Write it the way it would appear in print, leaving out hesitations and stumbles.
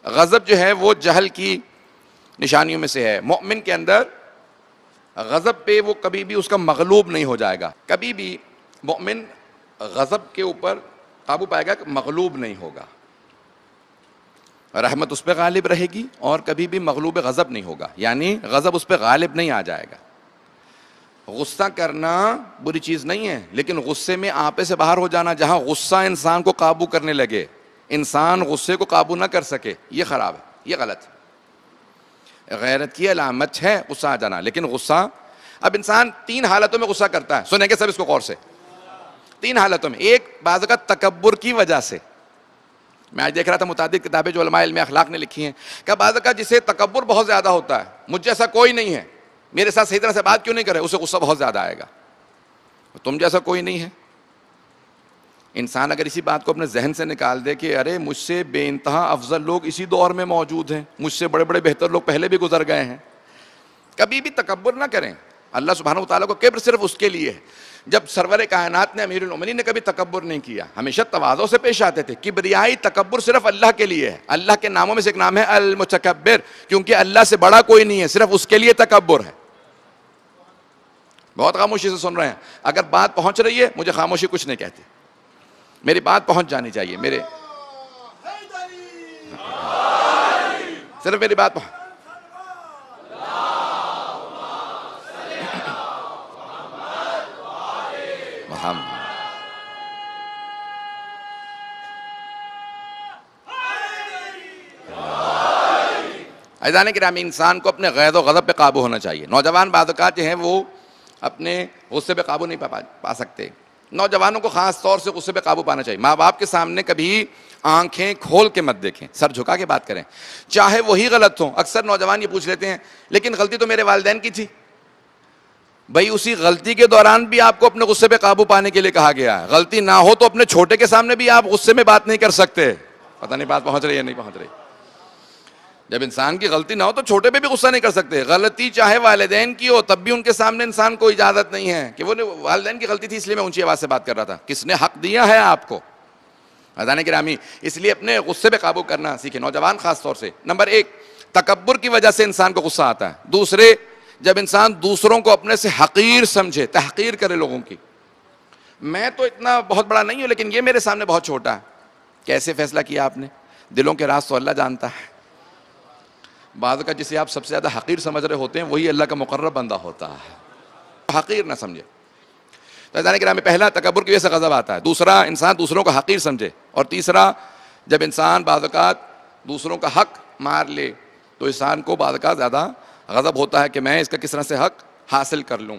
غضب جو ہے وہ جہل کی نشانیوں میں سے ہے. مومن کے اندر غضب پہ وہ کبھی بھی اس کا مغلوب نہیں ہو جائے گا. کبھی بھی مومن غضب کے اوپر قابو پائے گا کہ مغلوب نہیں ہوگا. رحمت اس پہ غالب رہے گی اور کبھی بھی مغلوب غضب نہیں ہوگا, یعنی غضب اس پہ غالب نہیں آ جائے گا. غصہ کرنا بری چیز نہیں ہے, لیکن غصے میں آپے سے باہر ہو جانا, جہاں غصہ انسان کو قابو کرنے لگے, انسان غصے کو قابو نہ کر سکے, یہ خراب ہے, یہ غلط ہے. غیرت کی علامت ہے غصہ آ جانا, لیکن غصہ, اب انسان 3 حالتوں میں غصہ کرتا ہے, سنیں گے سب اس کو غور سے. 3 حالتوں میں. ایک بعض کا تکبر کی وجہ سے, میں آج دیکھ رہا تھا متعدد کتابیں جو علماء علم اخلاق نے لکھی ہیں, کہ بعض کا جسے تکبر بہت زیادہ ہوتا ہے, مجھ جیسا کوئی نہیں ہے, میرے ساتھ صحیح طرح سے بات کیوں نہیں کرے, اسے غصہ بہت زیادہ آئے گا. تم جیسا کوئی نہیں ہے. انسان اگر اسی بات کو اپنے ذہن سے نکال دے کہ ارے مجھ سے بے انتہا افضل لوگ اسی دور میں موجود ہیں, مجھ سے بڑے بڑے بہتر لوگ پہلے بھی گزر گئے ہیں, کبھی بھی تکبر نہ کریں. اللہ سبحانہ و تعالیٰ کو کبر صرف اس کے لیے ہے. جب سرور کائنات نے امیر المومنین نے کبھی تکبر نہیں کیا, ہمیشہ تواضع سے پیش آتے تھے. کبریائی تکبر صرف اللہ کے لیے ہے. اللہ کے ناموں میں سے ایک نام ہے المتکبر, کیونکہ اللہ سے بڑا کوئی نہیں ہے, صرف اس کے لیے تکبر ہے. بہت خاموشی سے سن رہے ہیں, اگر بات پہنچ رہی ہے مجھے خاموشی کچھ نہیں کہتی, میری بات پہنچ جانی چاہیے. صرف میری بات عزیزان کرام, انسان کو اپنے غیظ و غضب پہ قابو ہونا چاہیے. نوجوان بعض اوقات جو ہیں وہ اپنے غصے پہ قابو نہیں پا سکتے. نوجوانوں کو خاص طور سے غصے پہ قابو پانا چاہیے. ماں باپ کے سامنے کبھی آنکھیں کھول کے مت دیکھیں, سر جھکا کے بات کریں, چاہے وہی غلط ہوں. اکثر نوجوان یہ پوچھ لیتے ہیں لیکن غلطی تو میرے والدین کی تھی. بھائی اسی غلطی کے دوران بھی آپ کو اپنے غصے پہ قابو پانے کے لیے کہا گیا ہے. غلطی نہ ہو تو اپنے چھوٹے کے سامنے بھی آپ غصے میں بات نہیں کر سکتے. پتہ نہیں بات پہنچ رہی ہے نہیں پہنچ رہی. جب انسان کی غلطی نہ ہو تو چھوٹے پہ بھی غصہ نہیں کر سکتے. غلطی چاہے والدین کی ہو تب بھی ان کے سامنے انسان کو اجازت نہیں ہے کہ وہ والدین کی غلطی تھی اس لیے میں اونچی آواز سے بات کر رہا تھا. کس نے حق دیا ہے آپ کو؟ عزیزان گرامی, اس لیے اپنے غصے پہ قابو کرنا سیکھیں, نوجوان خاص طور سے. نمبر 1, تکبر کی وجہ سے انسان کو غصہ آتا ہے. دوسرے, جب انسان دوسروں کو اپنے سے حقیر سمجھے, تحقیر کرے لوگوں کی. میں تو اتنا بہت بڑا نہیں ہوں لیکن یہ میرے سامنے بہت چھوٹا ہے. کیسے فیصلہ کیا آپ نے؟ دلوں کے راز تو اللہ جانتا ہے. بعض کا جسے آپ سب سے زیادہ حقیر سمجھ رہے ہوتے ہیں وہی اللہ کا مقرب بندہ ہوتا ہے. حقیر نہ سمجھے. تو عزیزان کرام, پہلا تکبر کی وجہ سے غضب آتا ہے. دوسرا, انسان دوسروں کو حقیر سمجھے. اور تیسرا, جب انسان بعض اوقات دوسروں کا حق مار لے تو انسان کو بعض اوقات زیادہ غضب ہوتا ہے کہ میں اس کا کس طرح سے حق حاصل کر لوں.